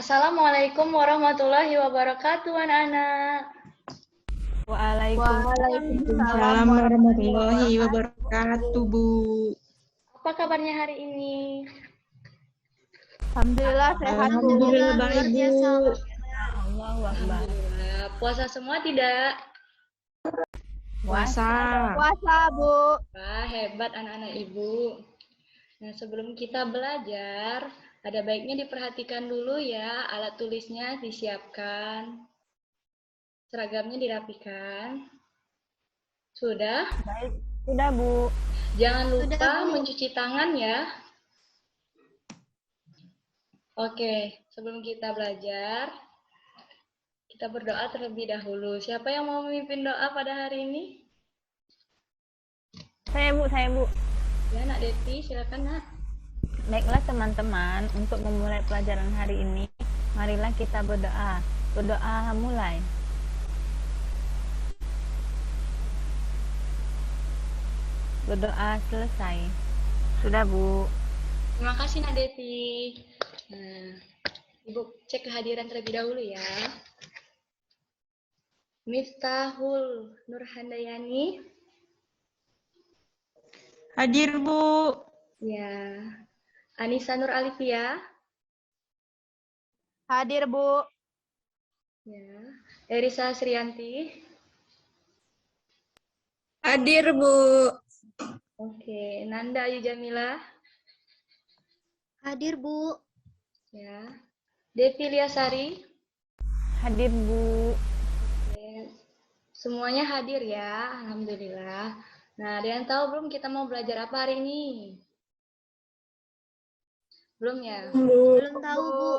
Assalamualaikum warahmatullahi wabarakatuh, anak-anak. Waalaikumsalam Waalaikumsalam warahmatullahi wabarakatuh, Bu. Apa kabarnya hari ini? Alhamdulillah sehat, Bu. Alhamdulillah baik, Bu. Allahu Akbar. Alhamdulillah. Puasa semua tidak? Puasa. Puasa, Bu. Wah, hebat anak-anak ibu. Nah, sebelum kita belajar, ada baiknya diperhatikan dulu ya, alat tulisnya disiapkan, seragamnya dirapikan. Sudah? Baik, sudah, Bu. Jangan lupa mencuci tangan ya. Oke, sebelum kita belajar, kita berdoa terlebih dahulu. Siapa yang mau memimpin doa pada hari ini? Saya, Bu. Ya, Nak Devi, silakan, Nak. Baiklah teman-teman, untuk memulai pelajaran hari ini, marilah kita berdoa. Berdoa mulai. Berdoa selesai. Sudah, Bu. Terima kasih, Nak Devi. Nah, Ibu cek kehadiran terlebih dahulu ya. Miftahul Nurhandayani. Hadir, Bu. Ya. Anissa Nur Alifia. Hadir, Bu. Ya. Erisa Srianti. Hadir, Bu. Oke. Nanda Ayu Jamila. Hadir, Bu. Ya. Devi Liasari. Hadir, Bu. Oke. Semuanya hadir ya. Alhamdulillah. Nah, ada yang tahu belum kita mau belajar apa hari ini? Belum ya? Belum tahu, Bu.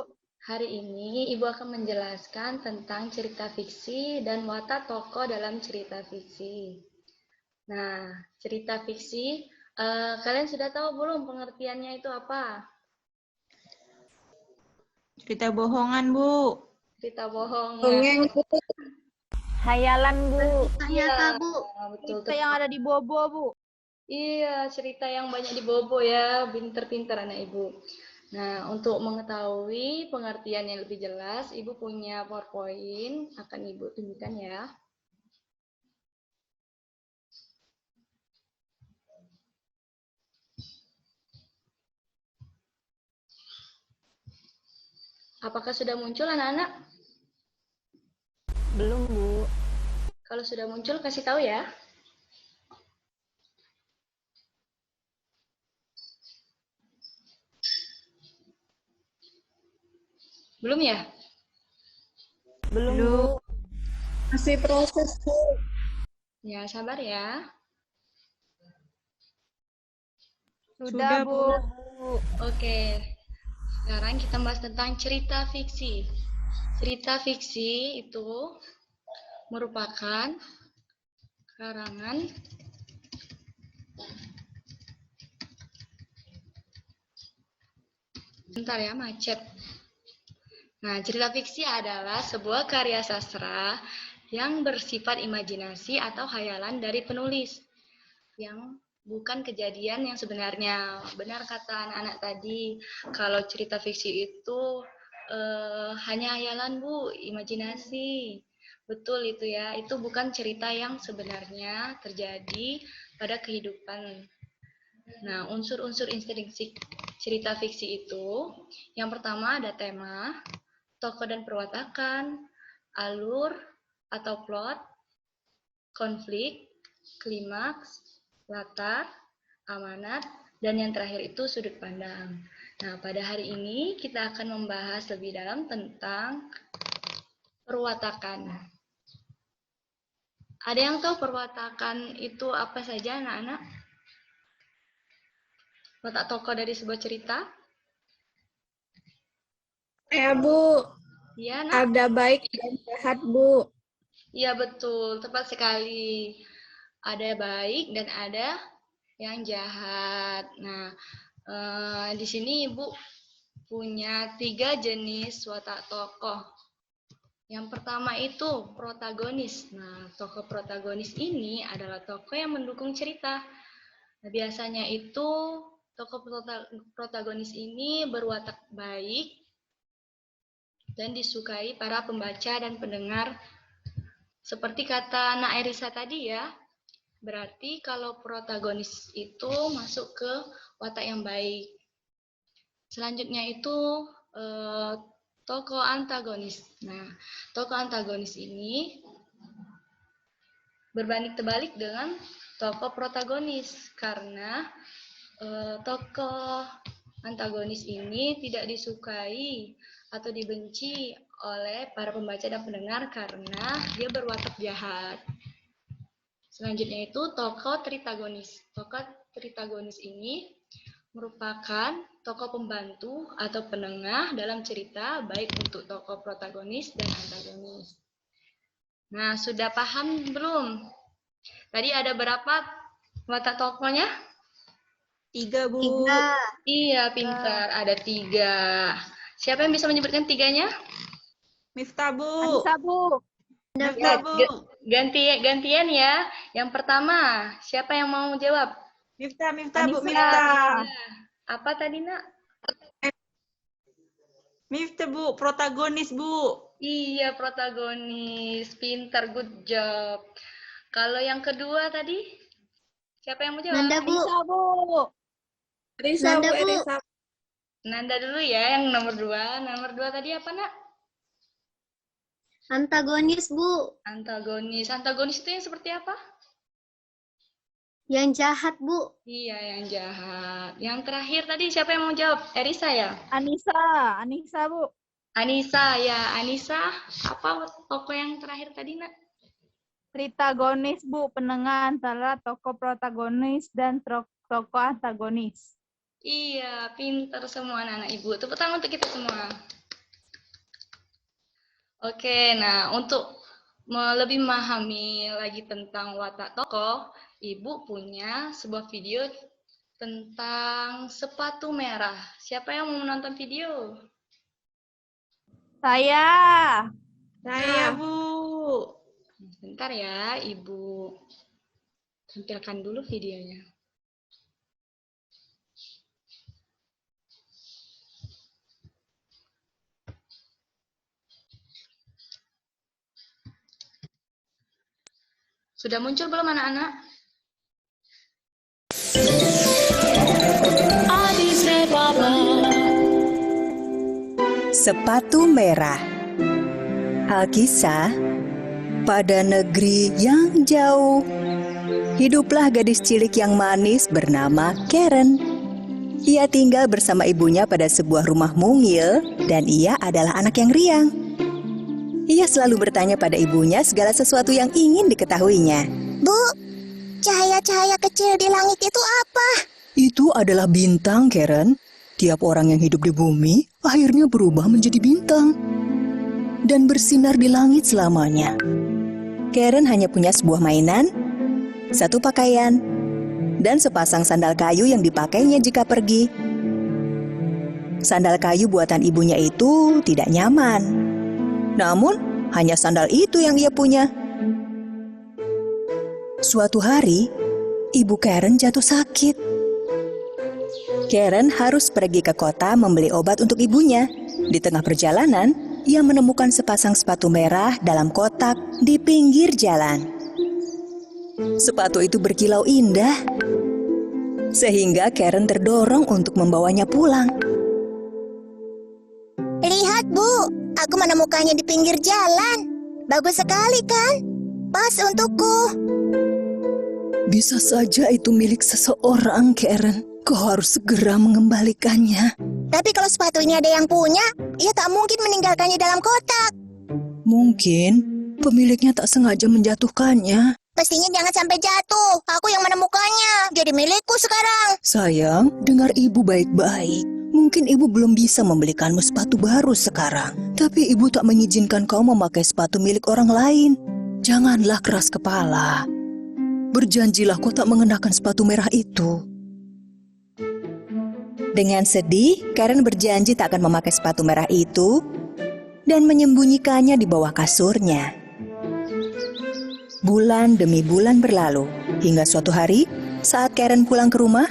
Hari ini Ibu akan menjelaskan tentang cerita fiksi dan watak tokoh dalam cerita fiksi. Nah, cerita fiksi, kalian sudah tahu belum pengertiannya itu apa? Cerita bohongan, Bu. Cerita bohong. Hayalan, Bu. Nyata, Bu. Betul. Cerita yang ada di Bobo, Bu. Iya, cerita yang banyak dibobo ya, pinter-pinter anak Ibu. Nah, untuk mengetahui pengertian yang lebih jelas, Ibu punya PowerPoint, akan Ibu tunjukkan ya. Apakah sudah muncul anak-anak? Belum, Bu. Kalau sudah muncul, kasih tahu ya. Belum ya? Belum, Bu. Masih proses, Bu. Ya, sabar ya. Sudah, Bu. Oke, sekarang kita bahas tentang cerita fiksi. Cerita fiksi itu merupakan karangan bentar ya, macet. Nah, cerita fiksi adalah sebuah karya sastra yang bersifat imajinasi atau khayalan dari penulis yang bukan kejadian yang sebenarnya. Benar kata anak-anak tadi, kalau cerita fiksi itu hanya khayalan, Bu, imajinasi. Betul itu ya, itu bukan cerita yang sebenarnya terjadi pada kehidupan. Nah, unsur-unsur intrinsik cerita fiksi itu, yang pertama ada tema, tokoh dan perwatakan, alur atau plot, konflik, klimaks, latar, amanat, dan yang terakhir itu sudut pandang. Nah, pada hari ini kita akan membahas lebih dalam tentang perwatakan. Ada yang tahu perwatakan itu apa saja, anak-anak? Watak tokoh dari sebuah cerita? Ya, Bu. Iya, Nak? Ada baik dan jahat, Bu. Iya, betul. Tepat sekali. Ada baik dan ada yang jahat. Nah, di sini Ibu punya 3 jenis watak tokoh. Yang pertama itu protagonis. Nah, tokoh protagonis ini adalah tokoh yang mendukung cerita. Nah, biasanya itu tokoh protagonis ini berwatak baik dan disukai para pembaca dan pendengar. Seperti kata Nak Erisa tadi ya, berarti kalau protagonis itu masuk ke watak yang baik. Selanjutnya itu tokoh antagonis. Nah, tokoh antagonis ini berbanding terbalik dengan tokoh protagonis karena tokoh antagonis ini tidak disukai atau dibenci oleh para pembaca dan pendengar karena dia berwatak jahat. Selanjutnya itu tokoh tritagonis. Tokoh tritagonis ini merupakan tokoh pembantu atau penengah dalam cerita baik untuk tokoh protagonis dan antagonis. Nah, sudah paham belum? Tadi ada berapa watak tokohnya? 3, Bu. 3. Iya, pintar. Ada 3. Siapa yang bisa menyebutkan 3-nya? Miftah, Bu. Anissa, Bu. Miftah, Bu. Gantian ya. Yang pertama, siapa yang mau jawab? Miftah, Bu. Anissa. Miftah. Apa tadi, Nak? Miftah, Bu. Protagonis, Bu. Iya, protagonis. Pintar, good job. Kalau yang kedua tadi, siapa yang mau jawab? Nanda, Bu. Anissa, Bu. Erisa, Nanda, Bu. Bu. Erisa. Nanda dulu ya, yang nomor 2. Nomor 2 tadi apa, Nak? Antagonis, Bu. Antagonis. Antagonis itu yang seperti apa? Yang jahat, Bu. Iya, yang jahat. Yang terakhir tadi siapa yang mau jawab? Erisa ya? Anissa, Bu. Anissa ya. Anissa, apa tokoh yang terakhir tadi, Nak? Tritagonis, Bu, penengah antara tokoh protagonis dan tokoh antagonis. Iya, pintar semua anak-anak Ibu. Tepuk tangan untuk kita semua. Oke, nah untuk lebih memahami lagi tentang watak tokoh, Ibu punya sebuah video tentang sepatu merah. Siapa yang mau menonton video? Saya. Saya, Bu. Sebentar ya, Ibu tampilkan dulu videonya. Sudah muncul belum anak-anak? Sepatu merah. Alkisah, pada negeri yang jauh, hiduplah gadis cilik yang manis bernama Karen. Ia tinggal bersama ibunya pada sebuah rumah mungil dan ia adalah anak yang riang. Ia selalu bertanya pada ibunya segala sesuatu yang ingin diketahuinya. Bu, cahaya-cahaya kecil di langit itu apa? Itu adalah bintang, Karen. Tiap orang yang hidup di bumi akhirnya berubah menjadi bintang dan bersinar di langit selamanya. Karen hanya punya sebuah mainan, satu pakaian, dan sepasang sandal kayu yang dipakainya jika pergi. Sandal kayu buatan ibunya itu tidak nyaman. Namun, hanya sandal itu yang ia punya. Suatu hari, ibu Karen jatuh sakit. Karen harus pergi ke kota membeli obat untuk ibunya. Di tengah perjalanan, ia menemukan sepasang sepatu merah dalam kotak di pinggir jalan. Sepatu itu berkilau indah, sehingga Karen terdorong untuk membawanya pulang. Lihat, Bu, aku menemukannya di pinggir jalan. Bagus sekali, kan? Pas untukku. Bisa saja itu milik seseorang, Karen. Kau harus segera mengembalikannya. Tapi kalau sepatu ini ada yang punya, ia tak mungkin meninggalkannya dalam kotak. Mungkin pemiliknya tak sengaja menjatuhkannya. Pastinya jangan sampai jatuh. Aku yang menemukannya. Jadi milikku sekarang. Sayang, dengar ibu baik-baik. Mungkin ibu belum bisa membelikanmu sepatu baru sekarang. Tapi ibu tak mengizinkan kau memakai sepatu milik orang lain. Janganlah keras kepala. Berjanjilah kau tak mengenakan sepatu merah itu. Dengan sedih, Karen berjanji tak akan memakai sepatu merah itu dan menyembunyikannya di bawah kasurnya. Bulan demi bulan berlalu, hingga suatu hari saat Karen pulang ke rumah,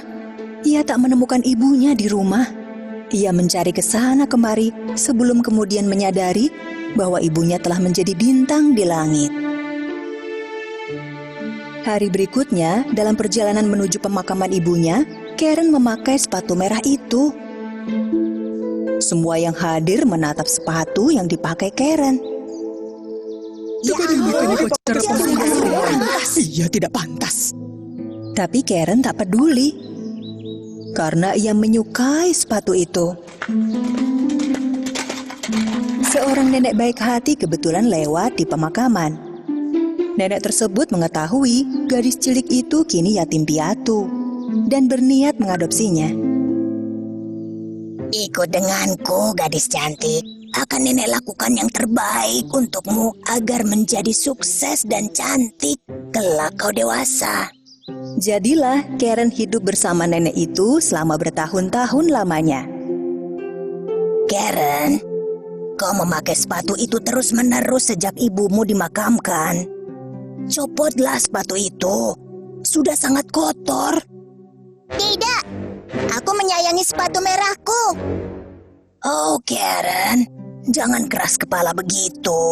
ia tak menemukan ibunya di rumah. Ia mencari ke sana kemari sebelum kemudian menyadari bahwa ibunya telah menjadi bintang di langit. Hari berikutnya, dalam perjalanan menuju pemakaman ibunya, Karen memakai sepatu merah itu. Semua yang hadir menatap sepatu yang dipakai Karen. Ia tidak pantas. Tapi Karen tak peduli, karena ia menyukai sepatu itu. Seorang nenek baik hati kebetulan lewat di pemakaman. Nenek tersebut mengetahui gadis cilik itu kini yatim piatu dan berniat mengadopsinya. Ikut denganku, gadis cantik. Akan nenek lakukan yang terbaik untukmu agar menjadi sukses dan cantik kelak kau dewasa. Jadilah Karen hidup bersama nenek itu selama bertahun-tahun lamanya. Karen, kau memakai sepatu itu terus-menerus sejak ibumu dimakamkan. Copotlah sepatu itu. Sudah sangat kotor. Tidak, aku menyayangi sepatu merahku. Oh, Karen, jangan keras kepala begitu.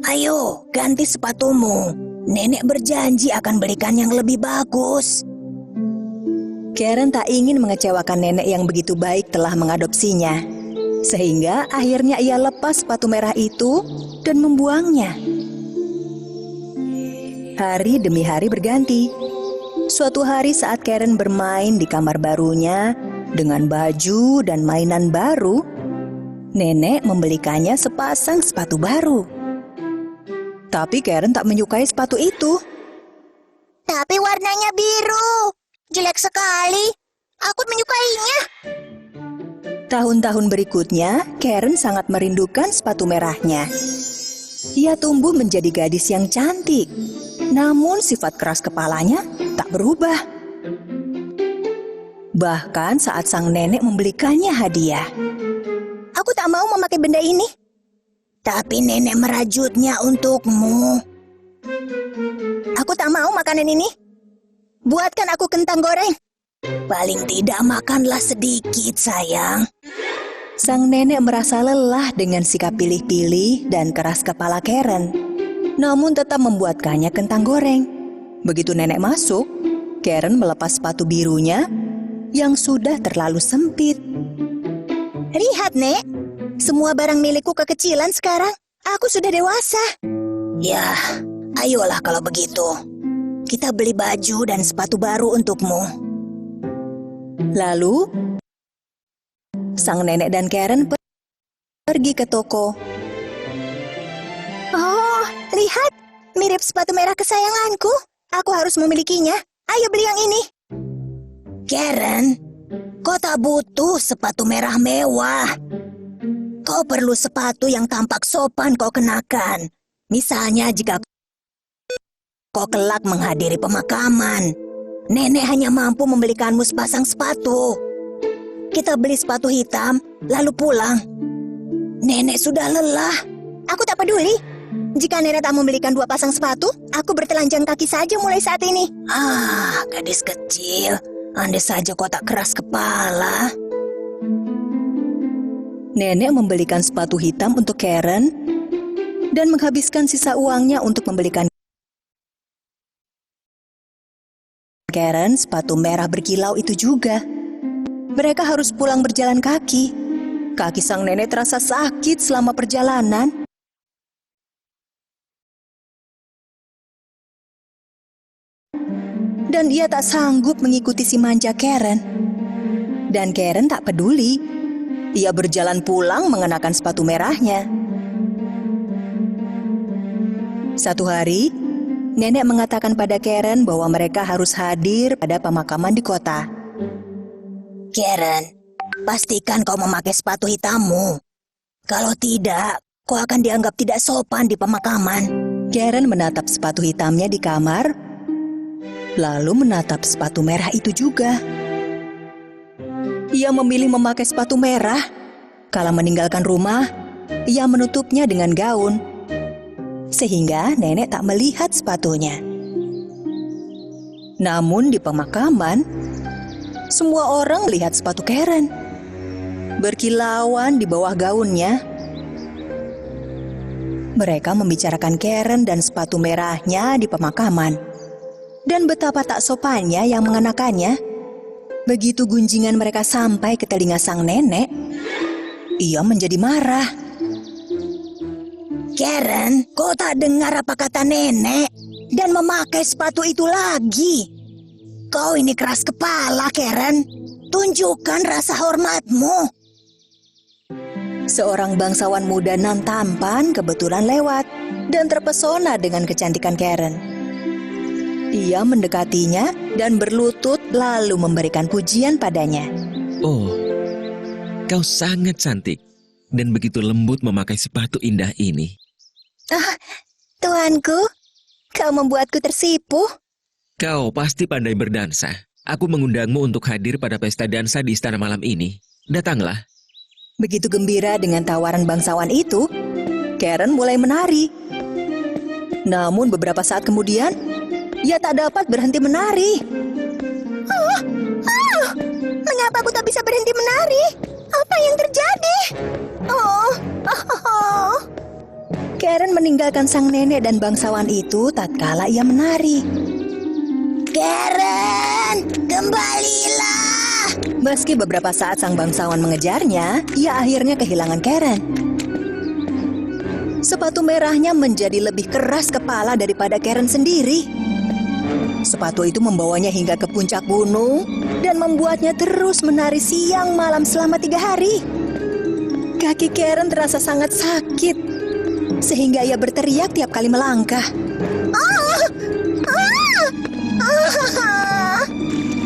Ayo, ganti sepatumu. Nenek berjanji akan belikan yang lebih bagus. Karen tak ingin mengecewakan nenek yang begitu baik telah mengadopsinya. Sehingga akhirnya ia lepas sepatu merah itu dan membuangnya. Hari demi hari berganti. Suatu hari saat Karen bermain di kamar barunya dengan baju dan mainan baru, nenek membelikannya sepasang sepatu baru. Tapi Karen tak menyukai sepatu itu. Tapi warnanya biru. Jelek sekali. Aku menyukainya. Tahun-tahun berikutnya, Karen sangat merindukan sepatu merahnya. Ia tumbuh menjadi gadis yang cantik. Namun sifat keras kepalanya tak berubah. Bahkan saat sang nenek membelikannya hadiah. Aku tak mau memakai benda ini. Tapi nenek merajutnya untukmu. Aku tak mau makanan ini. Buatkan aku kentang goreng. Paling tidak makanlah sedikit, sayang. Sang nenek merasa lelah dengan sikap pilih-pilih dan keras kepala Karen. Namun tetap membuatkannya kentang goreng. Begitu nenek masuk, Karen melepas sepatu birunya yang sudah terlalu sempit. Lihat, Nek. Semua barang milikku kekecilan sekarang. Aku sudah dewasa. Ya, ayolah kalau begitu. Kita beli baju dan sepatu baru untukmu. Lalu, sang nenek dan Karen pergi ke toko. Oh, lihat. Mirip sepatu merah kesayanganku. Aku harus memilikinya. Ayo beli yang ini. Karen, kau tak butuh sepatu merah mewah. Kau perlu sepatu yang tampak sopan kau kenakan. Misalnya jika kau kelak menghadiri pemakaman. Nenek hanya mampu membelikanmu sepasang sepatu. Kita beli sepatu hitam, lalu pulang. Nenek sudah lelah. Aku tak peduli. Jika nenek tak membelikan 2 pasang sepatu, aku bertelanjang kaki saja mulai saat ini. Ah, gadis kecil. Andai saja kau tak keras kepala. Nenek membelikan sepatu hitam untuk Karen dan menghabiskan sisa uangnya untuk membelikan Karen sepatu merah berkilau itu juga. Mereka harus pulang berjalan kaki. Kaki sang nenek terasa sakit selama perjalanan. Dan ia tak sanggup mengikuti si manja Karen. Dan Karen tak peduli. Ia berjalan pulang mengenakan sepatu merahnya. Satu hari, nenek mengatakan pada Karen bahwa mereka harus hadir pada pemakaman di kota. Karen, pastikan kau memakai sepatu hitammu. Kalau tidak, kau akan dianggap tidak sopan di pemakaman. Karen menatap sepatu hitamnya di kamar, lalu menatap sepatu merah itu juga. Ia memilih memakai sepatu merah. Kala meninggalkan rumah, ia menutupnya dengan gaun. Sehingga nenek tak melihat sepatunya. Namun di pemakaman, semua orang melihat sepatu Karen. berkilauan di bawah gaunnya. Mereka membicarakan Karen dan sepatu merahnya di pemakaman. Dan betapa tak sopannya yang mengenakannya. Begitu gunjingan mereka sampai ke telinga sang nenek, ia menjadi marah. Karen, kau tak dengar apa kata nenek? Dan memakai sepatu itu lagi. Kau ini keras kepala, Karen. Tunjukkan rasa hormatmu. Seorang bangsawan muda nan tampan kebetulan lewat dan terpesona dengan kecantikan Karen. Ia mendekatinya dan berlutut lalu memberikan pujian padanya. Oh, kau sangat cantik dan begitu lembut memakai sepatu indah ini. Tuanku, kau membuatku tersipu. Kau pasti pandai berdansa. Aku mengundangmu untuk hadir pada pesta dansa di istana malam ini. Datanglah. Begitu gembira dengan tawaran bangsawan itu, Karen mulai menari. Namun beberapa saat kemudian, ia tak dapat berhenti menari. Mengapa aku tak bisa berhenti menari? Apa yang terjadi? Karen meninggalkan sang nenek dan bangsawan itu tatkala ia menari. Karen, kembalilah. Meski beberapa saat sang bangsawan mengejarnya, ia akhirnya kehilangan Karen. Sepatu merahnya menjadi lebih keras kepala daripada Karen sendiri. Sepatu itu membawanya hingga ke puncak gunung dan membuatnya terus menari siang malam selama 3 hari. Kaki Karen terasa sangat sakit, sehingga ia berteriak tiap kali melangkah.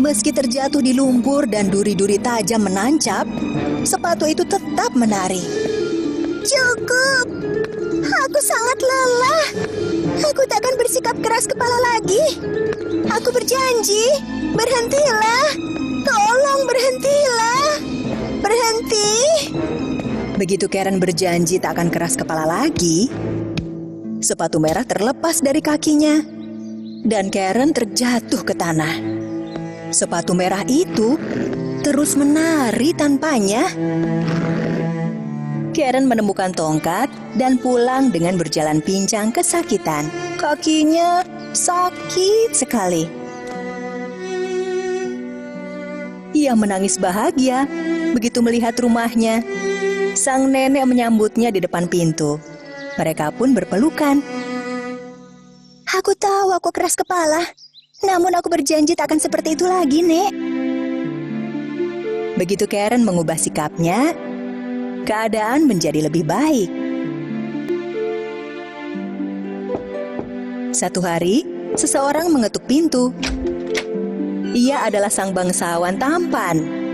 Meski terjatuh di lumpur dan duri-duri tajam menancap, sepatu itu tetap menari. Cukup. Aku sangat lelah. Aku takkan bersikap keras kepala lagi. Aku berjanji. Berhentilah. Tolong berhentilah. Berhenti. Begitu Karen berjanji tak akan keras kepala lagi, sepatu merah terlepas dari kakinya dan Karen terjatuh ke tanah. Sepatu merah itu terus menari tanpanya. Karen menemukan tongkat dan pulang dengan berjalan pincang kesakitan. Kakinya sakit sekali. Ia menangis bahagia begitu melihat rumahnya. Sang nenek menyambutnya di depan pintu. Mereka pun berpelukan. Aku tahu aku keras kepala. Namun aku berjanji tak akan seperti itu lagi, Nek. Begitu Karen mengubah sikapnya, keadaan menjadi lebih baik. Satu hari, seseorang mengetuk pintu. Ia adalah sang bangsawan tampan.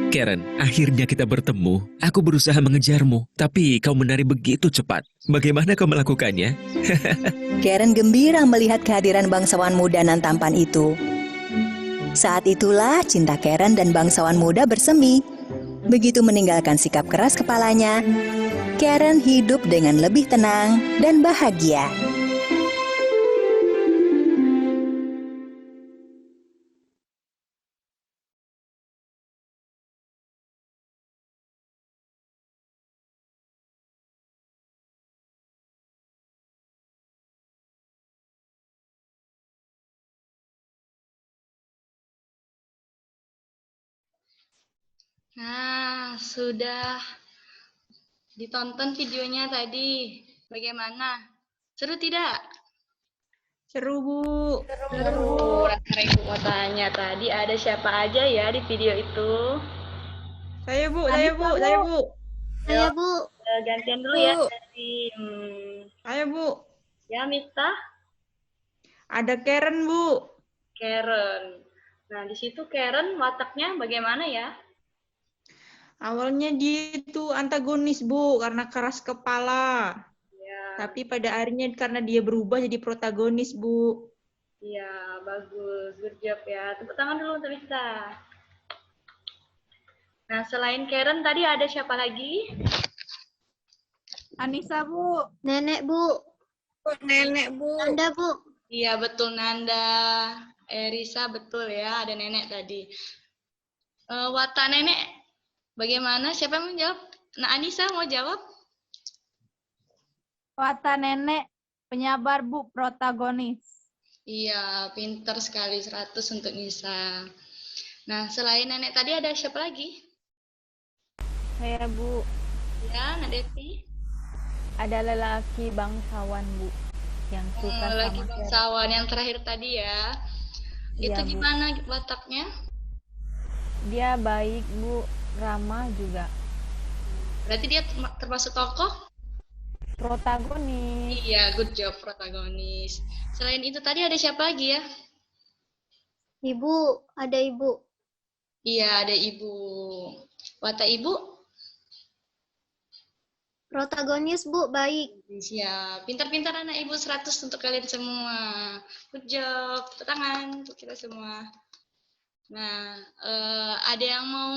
Karen, akhirnya kita bertemu. Aku berusaha mengejarmu, tapi kau menari begitu cepat. Bagaimana kau melakukannya? Karen gembira melihat kehadiran bangsawan muda nan tampan itu. Saat itulah cinta Karen dan bangsawan muda bersemi. Begitu meninggalkan sikap keras kepalanya, Karen hidup dengan lebih tenang dan bahagia. Nah, sudah ditonton videonya tadi. Bagaimana? Seru tidak? Seru, Bu. Seru. Karena Ibu mau tanya tadi ada siapa aja ya di video itu? Saya, Bu. Saya, Bu. Saya, Bu. Saya, Bu. Gantian dulu ya Bu. dari Saya, Bu. ya Miftah, Ada Karen, Bu. Karen. Nah, di situ Karen wataknya bagaimana ya? Awalnya dia itu antagonis, Bu, karena keras kepala. Ya, Tapi pada akhirnya karena dia berubah jadi protagonis, Bu. iya, bagus. Good job ya. Tepuk tangan dulu untuk Miftah. Nah, selain Karen tadi ada siapa lagi? Anissa, Bu. Nenek, Bu. Nenek, Bu. Anda, Bu. Iya, betul Nanda. Erisa betul ya, ada nenek tadi. Watak nenek Bagaimana? Siapa yang mau jawab? Nah, Anissa mau jawab? Watak nenek penyabar, Bu, protagonis. Iya, pinter sekali 100 untuk Nisa. Nah, selain nenek tadi ada siapa lagi? Saya, Bu, Ya, Nak Devi. ada lelaki bangsawan, Bu, yang suka Lagi sama Karen. bangsawan yang terakhir tadi ya. Itu Iya, Bu. gimana wataknya? Dia baik, Bu, ramah juga. Berarti dia termasuk tokoh? Protagonis. Iya, good job protagonis. Selain itu tadi ada siapa lagi ya? Ibu, ada ibu. Iya, ada ibu. Watak ibu? Protagonis, Bu, baik. Siap. Pintar-pintar anak ibu 100 untuk kalian semua. Good job. Tepuk tangan untuk kita semua. Nah, ada yang mau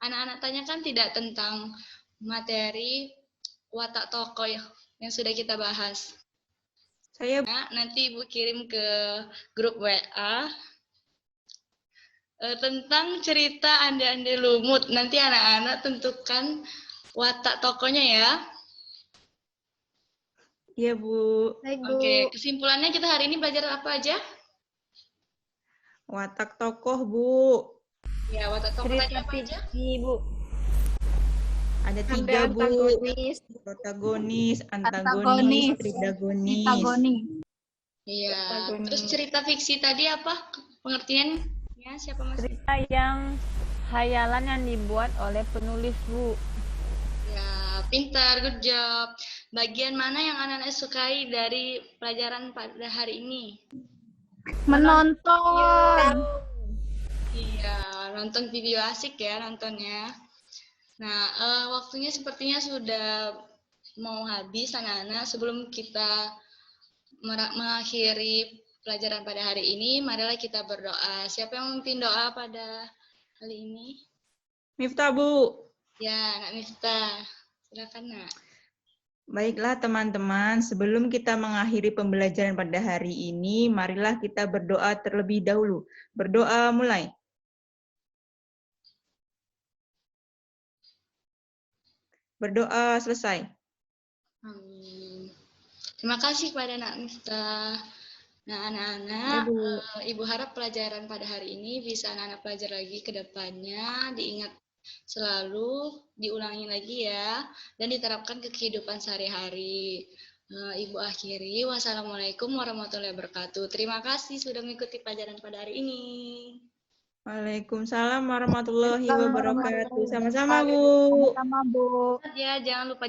anak-anak tanyakan tidak tentang materi watak tokoh yang sudah kita bahas? Saya Nah, nanti ibu kirim ke grup WA tentang cerita Ande-Ande Lumut. Nanti anak-anak tentukan watak tokohnya ya. Iya, Bu. Baik, Bu. Oke, kesimpulannya kita hari ini belajar apa aja? Watak tokoh, Bu. Ya, watak tokoh tadi Cerita apa aja? fiksi, Bu. Ada Ada 3, Bu. antagonis, Protagonis, antagonis, Antagonis, tridagonis. Antagonis. Iya. Protagonis. Terus cerita fiksi tadi apa? Pengertiannya siapa Mas? Cerita yang hayalan yang dibuat oleh penulis, Bu. Ya, pintar, good job. Bagian mana yang anak-anak sukai dari pelajaran pada hari ini? Menonton. Iya, nonton video asik ya nontonnya. Nah, waktunya sepertinya sudah mau habis anak-anak. Sebelum kita mengakhiri pelajaran pada hari ini, marilah kita berdoa. Siapa yang memimpin doa pada kali ini? Miftah, Bu. Ya, Nak Miftah. Silakan, Nak. Baiklah teman-teman, sebelum kita mengakhiri pembelajaran pada hari ini, marilah kita berdoa terlebih dahulu. Berdoa mulai. Berdoa selesai. Amin. Terima kasih kepada Nak Miftah. Nah, anak-anak, Ibu harap pelajaran pada hari ini bisa anak-anak belajar lagi ke depannya, diingat selalu, diulangi lagi ya, dan diterapkan ke kehidupan sehari-hari. Ibu akhiri, wassalamualaikum warahmatullahi wabarakatuh. Terima kasih sudah mengikuti pelajaran pada hari ini. Waalaikumsalam warahmatullahi wabarakatuh. Sama-sama, Bu. Sama, Bu. Ya, jangan lupa